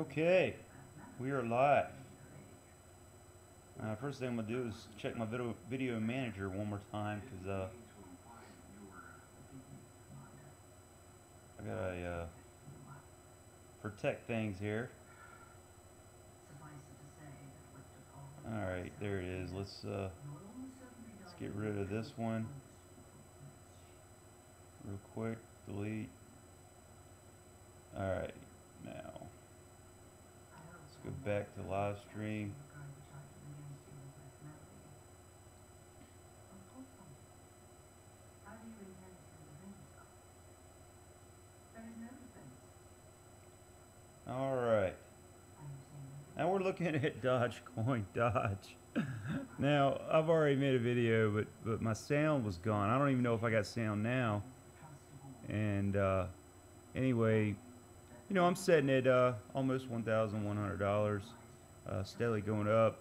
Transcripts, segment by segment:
Okay, we are live. First thing I'm gonna do is check my video manager one more time because I gotta protect things here. All right, there it is. Let's get rid of this one real quick. Delete. All right, now let's go back to live stream. All right. Now we're looking at Dogecoin, Dodge. Now I've already made a video, but my sound was gone. I don't even know if I got sound now. And anyway, I'm setting at almost $1,100, steadily going up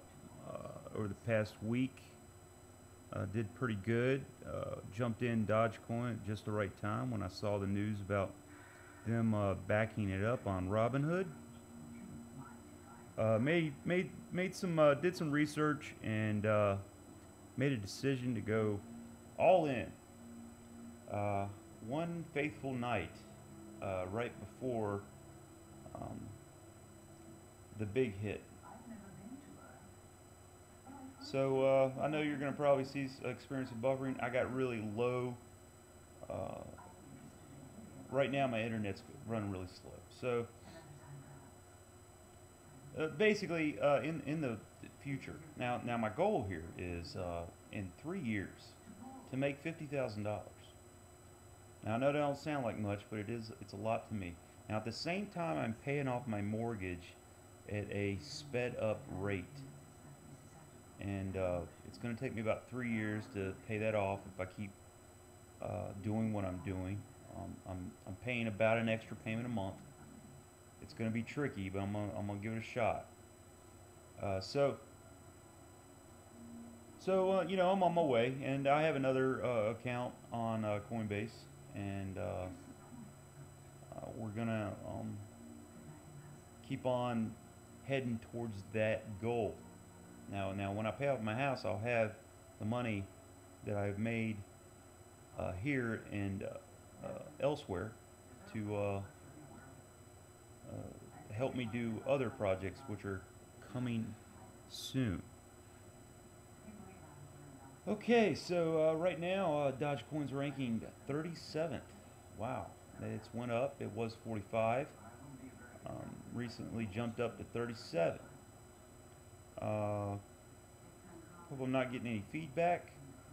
over the past week. Did pretty good. Jumped in Dogecoin at just the right time when I saw the news about them backing it up on Robinhood. Did some research and made a decision to go all in. One faithful night, right before the big hit. So I know you're going to probably experience some buffering. I got really low. Right now my internet's running really slow. So basically, in the future, now my goal here is in 3 years to make $50,000. Now I know that don't sound like much, but it's a lot to me. Now at the same time, I'm paying off my mortgage at a sped up rate, and it's going to take me about 3 years to pay that off if I keep doing what I'm doing. I'm paying about an extra payment a month. It's going to be tricky, but I'm gonna give it a shot. So I'm on my way, and I have another account on Coinbase, and we're gonna keep on heading towards that goal. Now, when I pay off my house, I'll have the money that I've made here and elsewhere to help me do other projects which are coming soon. Okay, so right now Dogecoin's ranking 37th. Wow, it's went up. It was 45. Recently jumped up to 37. Hope I'm not getting any feedback.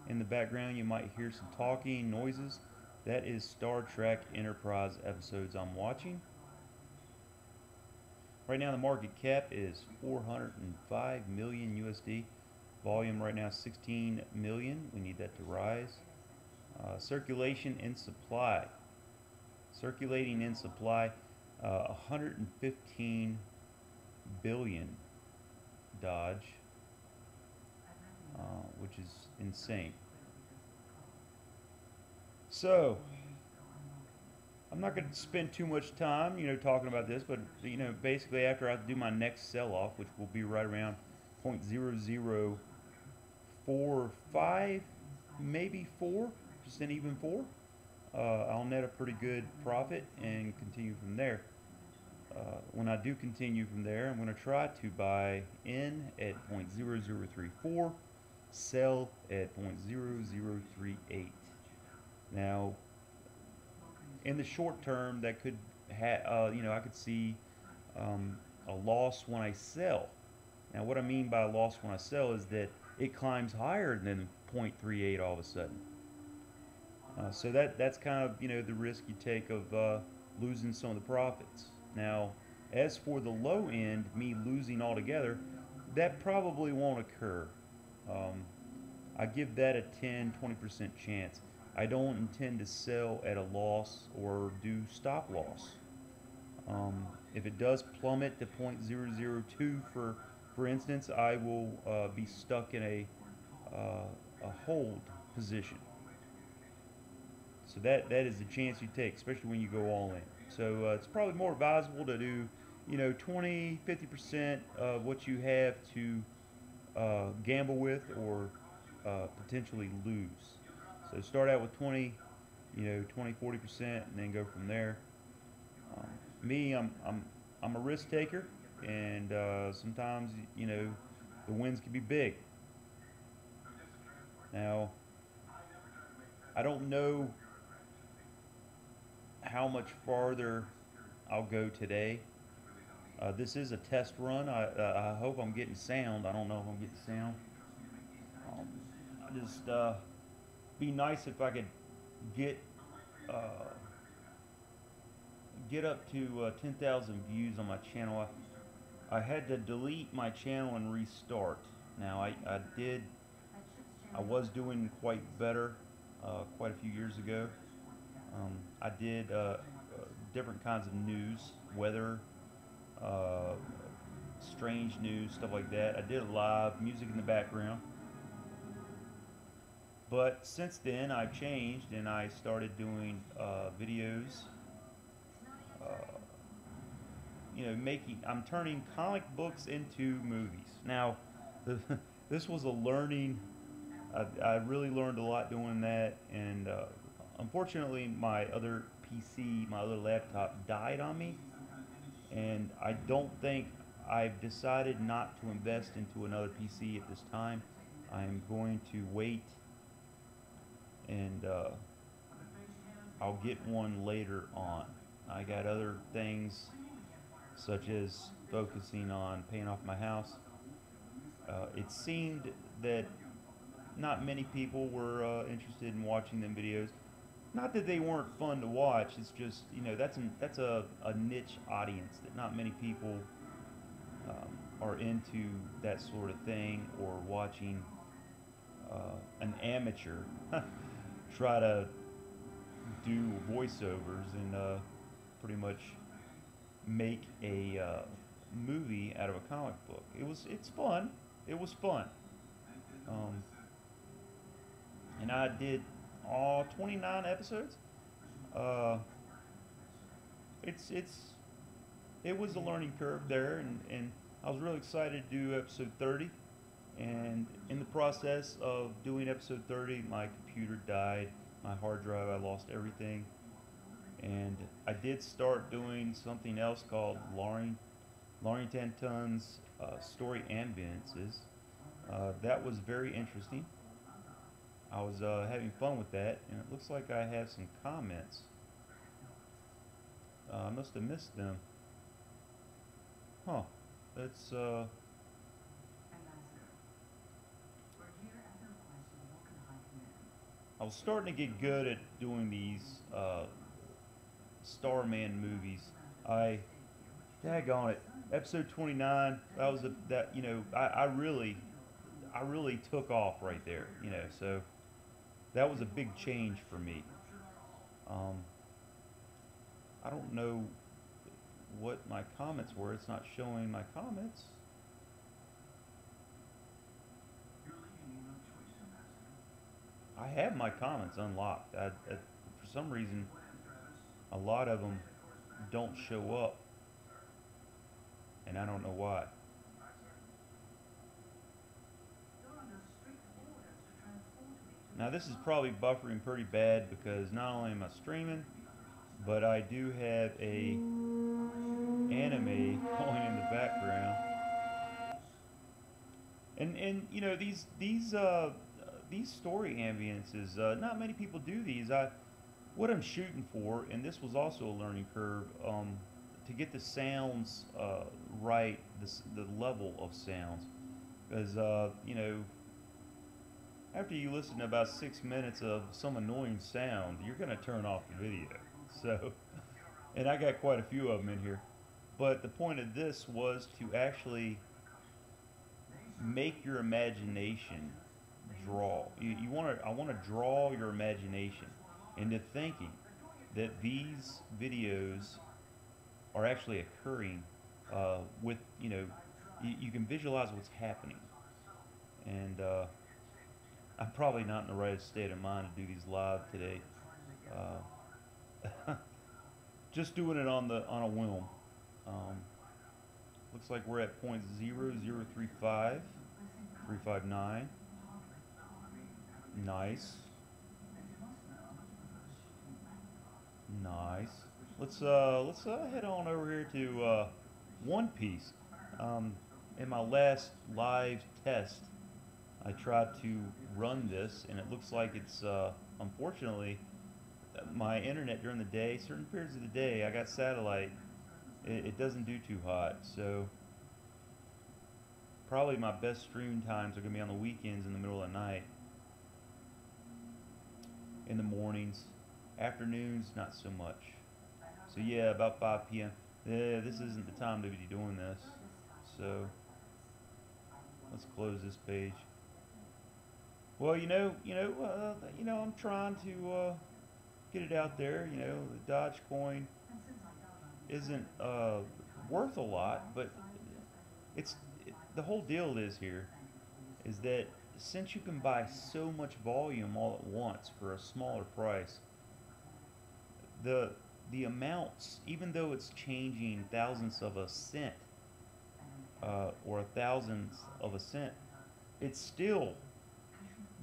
In the background you might hear some talking noises. That is Star Trek Enterprise episodes I'm watching. Right now the market cap is 405 million USD. Volume right now 16 million. We need that to rise. Circulation in supply. Circulating in supply 115 billion Dodge, which is insane. So I'm not going to spend too much time, talking about this, but basically after I do my next sell-off, which will be right around 0.0045, maybe 4, just an even 4, I'll net a pretty good profit and continue from there. When I do continue from there, I'm going to try to buy in at 0.0034, sell at 0.0038. Now, in the short term, that could I could see a loss when I sell. Now, what I mean by a loss when I sell is that it climbs higher than 0.38 all of a sudden. So that's kind of the risk you take of losing some of the profits. Now, as for the low end, me losing altogether, that probably won't occur. I give that a 10-20% chance. I don't intend to sell at a loss or do stop loss. If it does plummet to 0.002, for instance, I will be stuck in a hold position. So that is the chance you take, especially when you go all in. So it's probably more advisable to do 20, 50% of what you have to gamble with or potentially lose. So start out with 20, 20, 40%, and then go from there. Um, Me, I'm a risk taker, and sometimes the wins can be big. Now, I don't know how much farther I'll go today. This is a test run. I hope I'm getting sound. I don't know if I'm getting sound. Um, I just be nice if I could get uh, get up to 10,000 views on my channel. I had to delete my channel and restart. Now I was doing quite better quite a few years ago. I did different kinds of news, weather, uh, strange news, stuff like that. I did it live, music in the background. But since then, I've changed and I started doing videos. Uh, I'm turning comic books into movies. Now, this was a learning. I really learned a lot doing that, and unfortunately, my other PC, my other laptop, died on me, and I don't think I've decided not to invest into another PC at this time. I'm going to wait, and I'll get one later on. I got other things such as focusing on paying off my house. It seemed that not many people were interested in watching them videos. Not that they weren't fun to watch. It's just that's a niche audience that not many people are into that sort of thing, or watching an amateur try to do voiceovers and pretty much make a movie out of a comic book. It's fun. It was fun. Um, and I did all 29 episodes. Uh, it's it was a learning curve there, and I was really excited to do episode 30. And in the process of doing episode 30, my computer died, my hard drive, I lost everything. And I did start doing something else called Lauring Tantun's story ambiances. That was very interesting. I was having fun with that, and it looks like I have some comments. I must have missed them. Huh. That's I was starting to get good at doing these Starman movies. Daggone it, episode 29. That was I really took off right there. So that was a big change for me. Um, I don't know what my comments were. It's not showing my comments. I have my comments unlocked. For some reason, a lot of them don't show up, and I don't know why. Now this is probably buffering pretty bad because not only am I streaming, but I do have a anime going in the background. And these story ambiances, not many people do these. What I'm shooting for, and this was also a learning curve, to get the sounds right, the level of sounds, because after you listen to about 6 minutes of some annoying sound, you're gonna turn off the video. So, and I got quite a few of them in here. But the point of this was to actually make your imagination draw. I want to draw your imagination into thinking that these videos are actually occurring with, you can visualize what's happening. And I'm probably not in the right state of mind to do these live today. Just doing it on a whim. Looks like we're at 0.0035359. Nice. Nice. Let's head on over here to One Piece. Um, in my last live test, I tried to run this, and it looks like it's unfortunately my internet during the day, certain periods of the day, I got satellite. It doesn't do too hot, so probably my best stream times are gonna be on the weekends in the middle of the night, in the mornings, afternoons not so much. So yeah, about 5 p.m. Yeah, this isn't the time to be doing this. So let's close this page. Well, I'm trying to get it out there. You know, the Dogecoin isn't worth a lot, but the whole deal is here is that since you can buy so much volume all at once for a smaller price, the amounts, even though it's changing thousandths of a cent or a thousandth of a cent, it still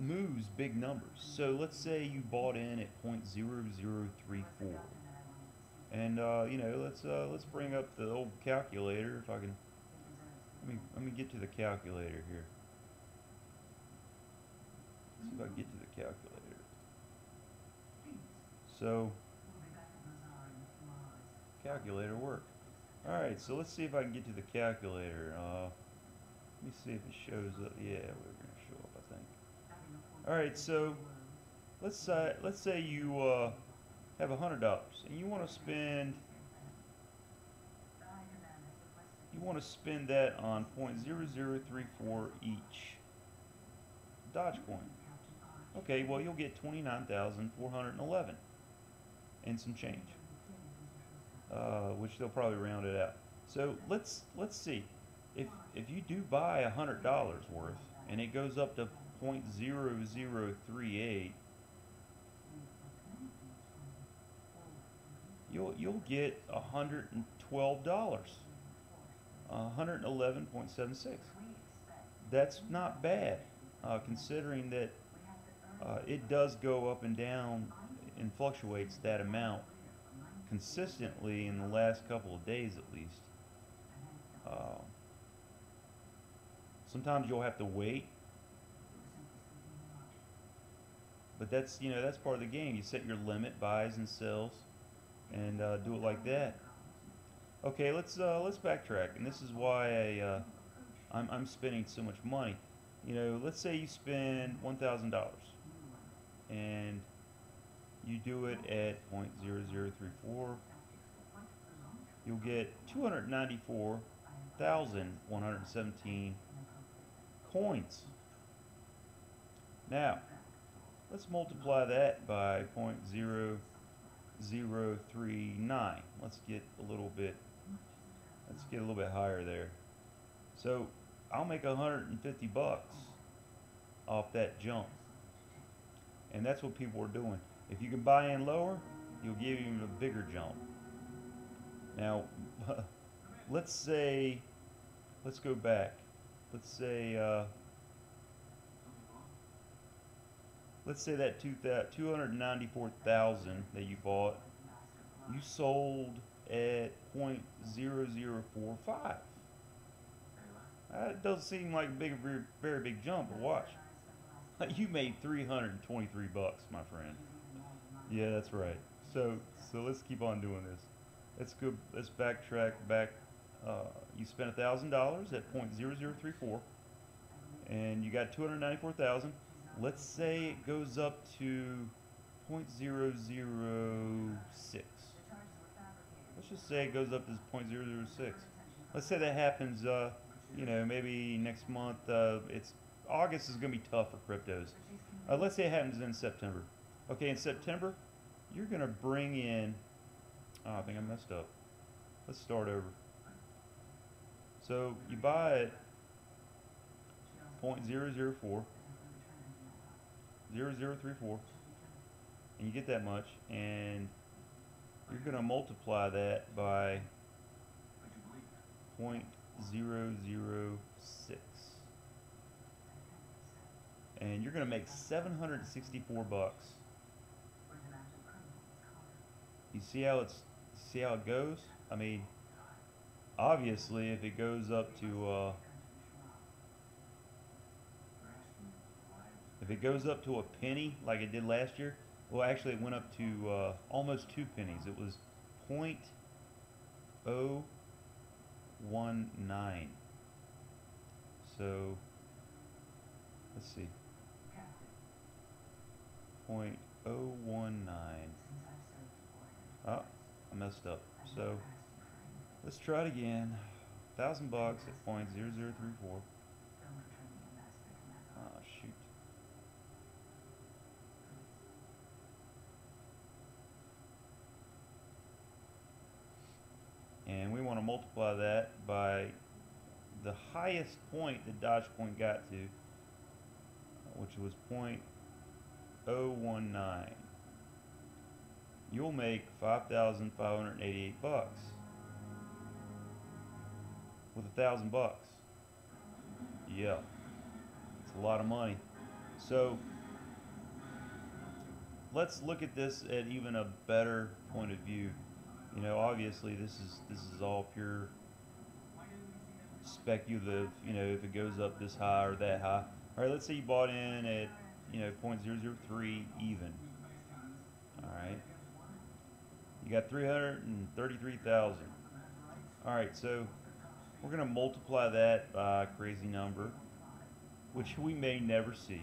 moves big numbers. So let's say you bought in at 0.0034, and let's bring up the old calculator. If I can, let me get to the calculator here. Let's see if I can get to the calculator. So calculator work. Alright, so let's see if I can get to the calculator. Let me see if it shows up. Yeah, we're going to show up, I think. Alright, so let's say you have $100 and you want to spend that on 0.0034 each Dogecoin. Okay, well you'll get 29,411 and some change. Which they'll probably round it out. So let's see if you do buy $100 worth and it goes up to 0.0038, you'll get $112, 111.76. That's not bad, considering that it does go up and down and fluctuates that amount consistently in the last couple of days at least. Sometimes you'll have to wait, but that's part of the game. You set your limit, buys and sells, and do it like that. Okay, let's backtrack, and this is why I'm spending so much money. Let's say you spend $1,000 and you do it at 0.0034, you'll get 294,117 coins. Now, let's multiply that by 0.0039. Let's get a little bit higher there. So I'll make 150 bucks off that jump, and that's what people are doing. If you can buy in lower, you'll give you a bigger jump. Now, let's go back. Let's say that 294,000 that you bought, you sold at 0.0045. It doesn't seem like a very big jump, but watch. You made 323 bucks, my friend. Yeah, that's right. So let's keep on doing this. Let's backtrack back. You spent $1,000 at 0.0034, and you got 294,000. Let's say it goes up to 0.006. Let's just say it goes up to 0.006. Let's say that happens. Maybe next month. August is going to be tough for cryptos. Let's say it happens in September. Okay, in September, you're going to bring in. Oh, I think I messed up. Let's start over. So you buy it 0.004, 0034, and you get that much, and you're going to multiply that by .006. And you're going to make 764 bucks. You see how it goes? I mean, obviously if it goes up to a penny like it did last year, well, actually it went up to almost 2 pennies. It was .019. So let's see, 0.019. Oh, I messed up. So let's try it again. 1,000 bucks at .0034. Oh shoot. And we want to multiply that by the highest point that Dogecoin got to, which was .019. You'll make 5,588 bucks with 1,000 bucks. Yeah, it's a lot of money. So let's look at this at even a better point of view. You know, obviously this is all pure speculative. You know, if it goes up this high or that high. All right, let's say you bought in at, you know, .003 even. All right, you got 333,000. All right, so we're gonna multiply that by a crazy number, which we may never see.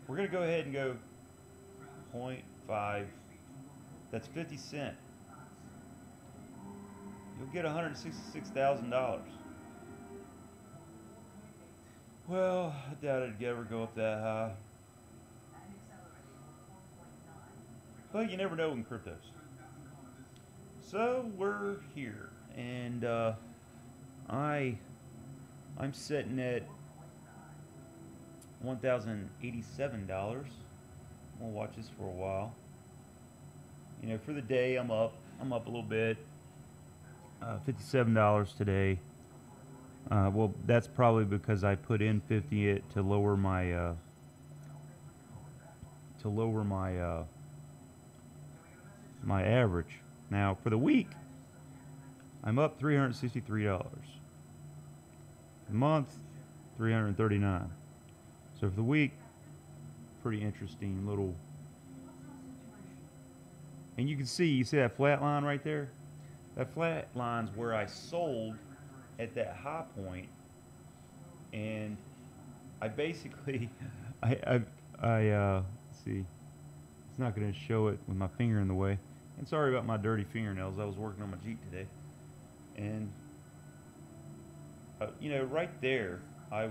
We're gonna go ahead and go 0.5. That's 50 cents. You'll get $166,000. Well, I doubt it'd ever go up that high. But you never know in cryptos. So we're here, and I'm sitting at $1,087. We'll watch this for a while. You know, for the day, I'm up a little bit. $57 today. Well, that's probably because I put in 50 to lower my my average. Now for the week, I'm up $363. The month, $339. So for the week, pretty interesting little. And you see that flat line right there? That flat line's where I sold at that high point, and I basically, let's see, it's not going to show it with my finger in the way. And sorry about my dirty fingernails. I was working on my Jeep today, and you know, right there, I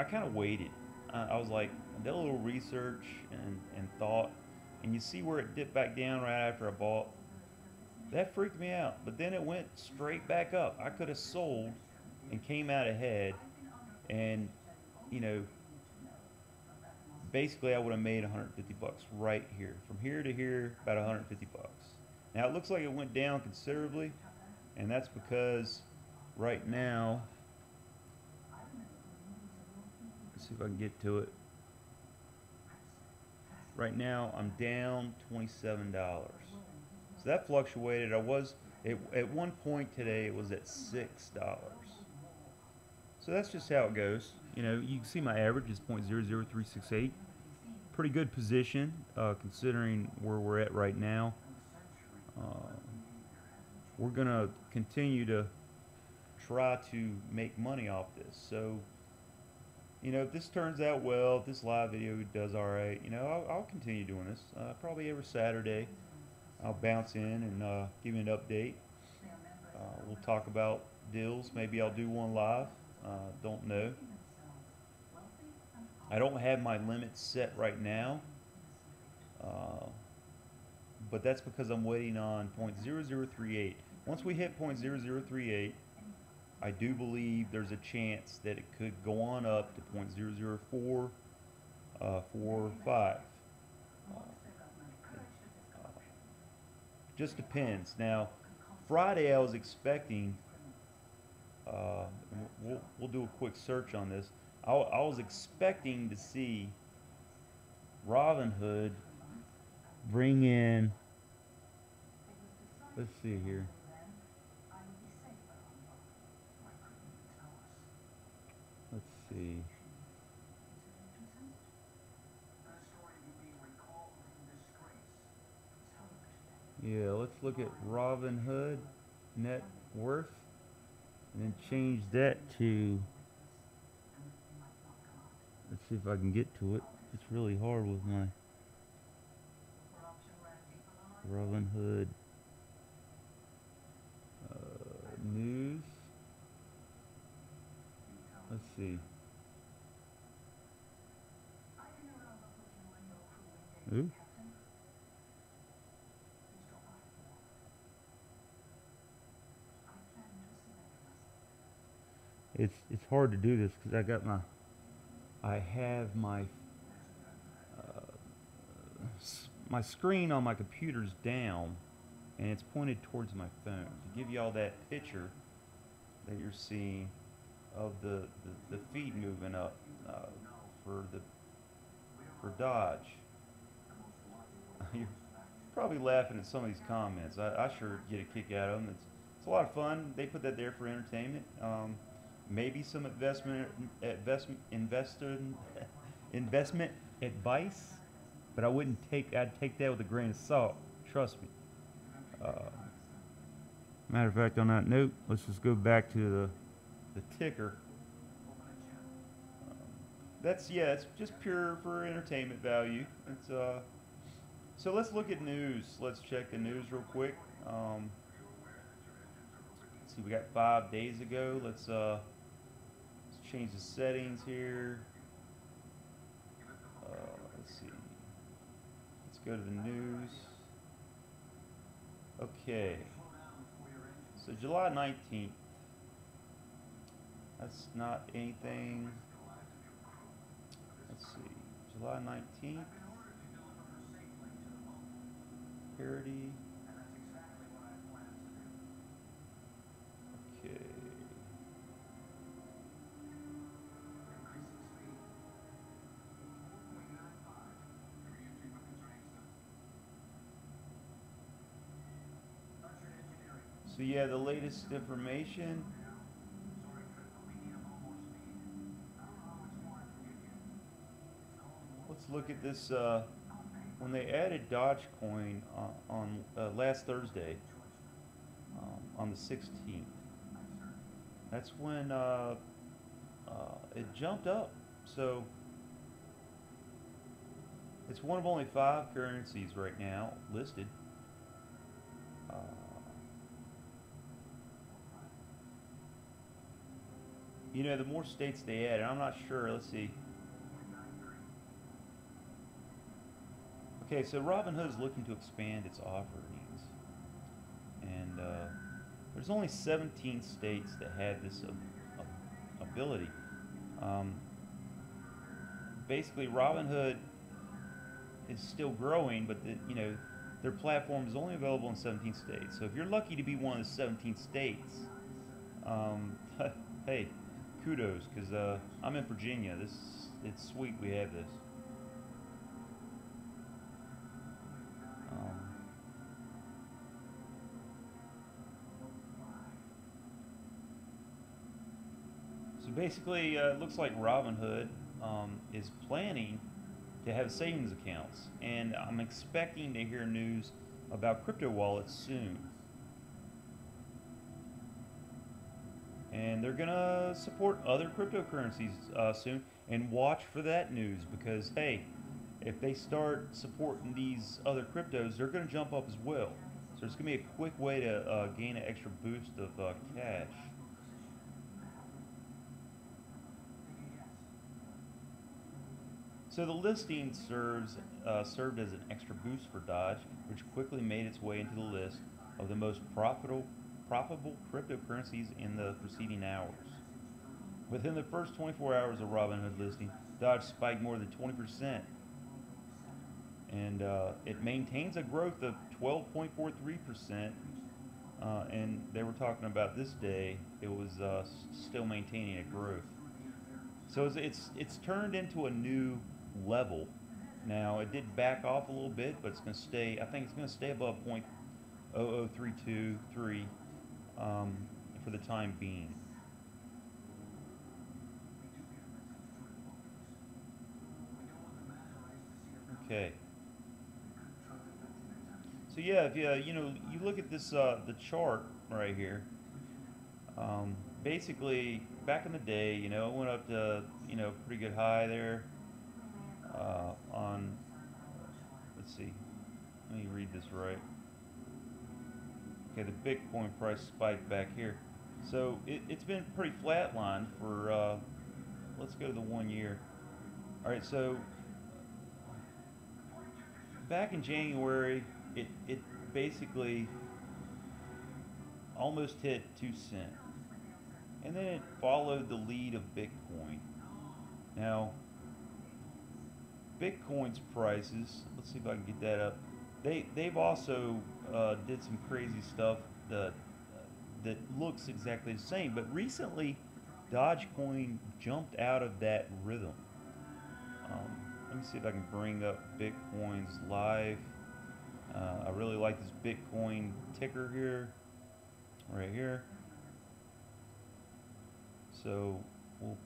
kind of waited. I was like, I did a little research and thought, and you see where it dipped back down right after I bought. That freaked me out, but then it went straight back up. I could have sold and came out ahead, and you know, basically I would have made 150 bucks right here. From here to here, about 150 bucks. Now it looks like it went down considerably, and that's because right now, let's see if I can get to it. Right now I'm down $27. So that fluctuated. I was at one point today it was at $6. So that's just how it goes. You know, you can see my average is .00368. Pretty good position considering where we're at right now. We're gonna continue to try to make money off this. So, you know, if this turns out well, if this live video does all right, you know, I'll continue doing this. Probably every Saturday, I'll bounce in and give you an update. We'll talk about deals. Maybe I'll do one live. Don't know. I don't have my limits set right now, but that's because I'm waiting on .0038. Once we hit .0038, I do believe there's a chance that it could go on up to .00445. Just depends. Now, Friday I was expecting, we'll do a quick search on this. I was expecting to see Robinhood bring in, let's see here. Let's see. Yeah, let's look at Robinhood net worth and then change that to, let's see if I can get to it. It's really hard with my Robinhood news. Let's see. Ooh. It's hard to do this because I have my my screen on my computer's down and it's pointed towards my phone to give you all that picture that you're seeing of the feet moving up for Dodge. You're probably laughing at some of these comments. I sure get a kick out of them. It's a lot of fun. They put that there for entertainment. Maybe some investment advice, but I'd take that with a grain of salt. Trust me. Matter of fact, on that note, let's just go back to the ticker. It's just pure for entertainment value. It's so let's look at news. Let's check the news real quick. Let's see, we got 5 days ago. Let's change the settings here. Let's see. Let's go to the news. Okay. So July 19th. That's not anything. Let's see. July 19th. Parity. Okay. So yeah, the latest information. Let's look at this. When they added Dogecoin on last Thursday, on the 16th, that's when it jumped up. So it's one of only 5 currencies right now listed. You know, the more states they add, and I'm not sure. Let's see. Okay, so Robinhood is looking to expand its offerings, and there's only 17 states that have this ability. Basically, Robinhood is still growing, but their platform is only available in 17 states. So if you're lucky to be one of the 17 states, hey, kudos, because I'm in Virginia. It's sweet we have this. So basically, it looks like Robinhood is planning to have savings accounts, and I'm expecting to hear news about crypto wallets soon. And they're gonna support other cryptocurrencies soon, and watch for that news, because hey, if they start supporting these other cryptos, they're gonna jump up as well. So it's gonna be a quick way to gain an extra boost of cash. So the listing served as an extra boost for Dodge, which quickly made its way into the list of the most profitable cryptocurrencies in the preceding hours. Within the first 24 hours of Robinhood listing, Dodge spiked more than 20%, and it maintains a growth of 12.43% and they were talking about this day it was still maintaining a growth. So it's turned into a new level. Now it did back off a little bit, but it's going to stay. I think it's going to stay above 0.00323 for the time being. Okay. So yeah, if you look at this the chart right here. Basically, back in the day, it went up to pretty good high there on. Let's see. Let me read this right. Okay, the Bitcoin price spiked back here. So it's been pretty flatlined for, let's go to the 1 year. All right, so back in January, it basically almost hit 2 cents. And then it followed the lead of Bitcoin. Now, Bitcoin's prices, let's see if I can get that up. They've also did some crazy stuff that looks exactly the same. But recently, Dogecoin jumped out of that rhythm. Let me see if I can bring up Bitcoin's live. I really like this Bitcoin ticker here, right here. So we'll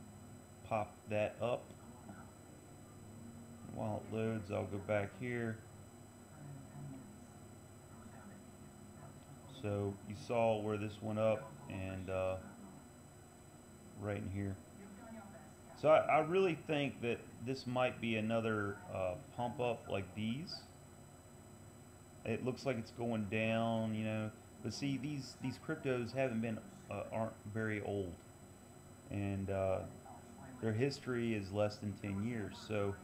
pop that up. While it loads, I'll go back here. So you saw where this went up, and right in here. So I really think that this might be another pump up like these. It looks like it's going down, but see, these cryptos aren't very old, and their history is less than 10 years. So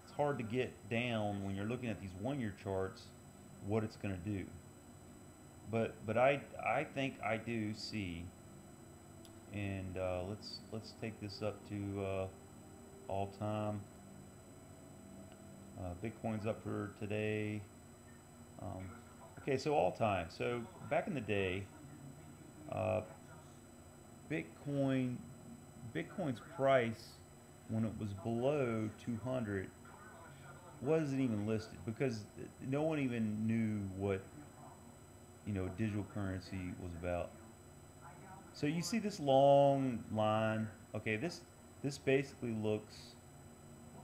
it's hard to get down when you're looking at these 1 year charts what it's going to do. But I think I do see, and let's take this up to all time. Bitcoin's up for today. Okay, so all time. So back in the day, Bitcoin's price when it was below 200 wasn't even listed because no one even knew what digital currency was about. So you see this long line. Okay, this basically looks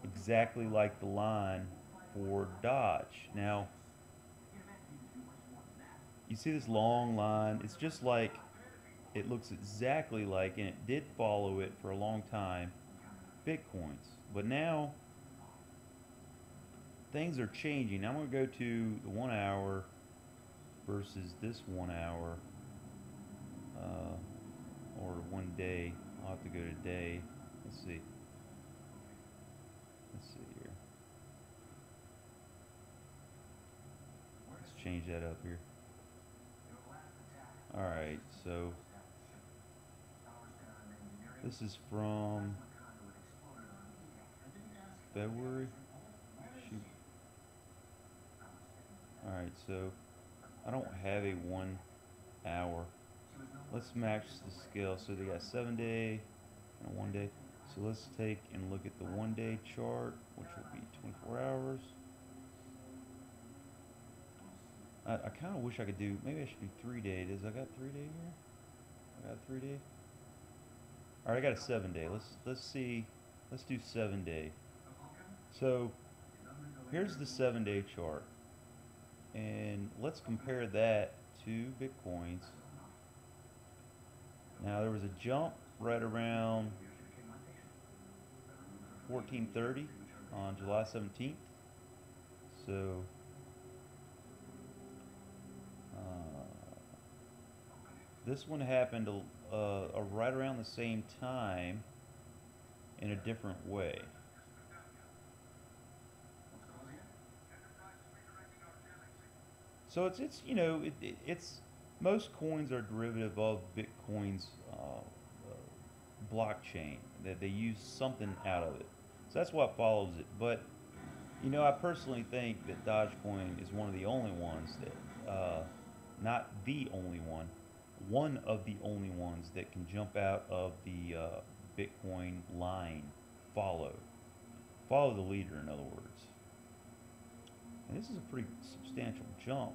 exactly like the line for Dodge. Now you see this long line. It's just like it looks exactly like, and it did follow it for a long time, Bitcoins. But now things are changing. I'm going to go to the 1 hour versus this 1 hour or 1 day. I'll have to go to day. Let's see. Let's see here. Let's change that up here. Alright, so this is from February. Shoot. Alright, so I don't have a 1 hour. Let's match the scale. So they got 7 day and 1 day. So let's take and look at the 1 day chart, which will be 24 hours. I kind of wish I could do, maybe I should do 3 day. I got 3 day here? I got 3 day? Alright, I got a 7 day. Let's see. Let's do 7 day. So here's the 7 day chart. And let's compare that to Bitcoin's. Now there was a jump right around 1430 on July 17th. So this one happened right around the same time in a different way. So it's most coins are derivative of Bitcoin's blockchain, that they use something out of it. So that's what follows it. But I personally think that Dogecoin is one of the only ones that not the only one of the only ones that can jump out of the Bitcoin line. Follow the leader, in other words. And this is a pretty substantial jump.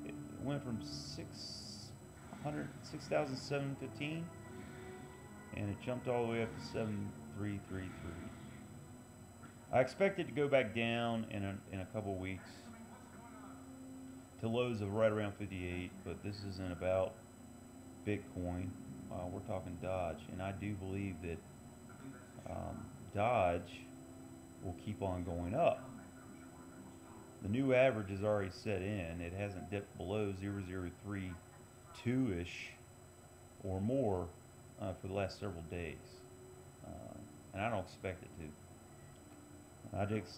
It went from 6,715 and it jumped all the way up to 7,333. I expect it to go back down in a couple weeks to lows of right around 58, but this isn't about Bitcoin. We're talking Dodge, and I do believe that Dodge will keep on going up. The new average is already set in. It hasn't dipped below 0.0032-ish or more for the last several days, and I don't expect it to.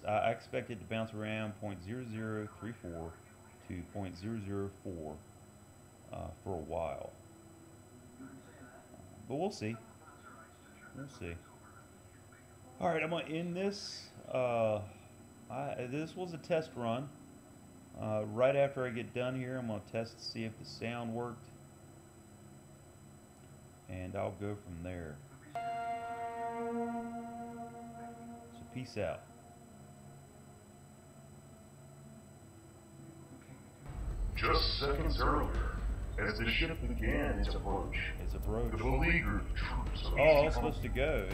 I expect it to bounce around 0.0034 to 0.004 for a while, but we'll see. We'll see. All right, I'm gonna end this. This was a test run. Right after I get done here, I'm gonna test to see if the sound worked, and I'll go from there. So peace out. Just seconds earlier, as the ship began its approach, the beleaguered troops of Oh, I was supposed to go.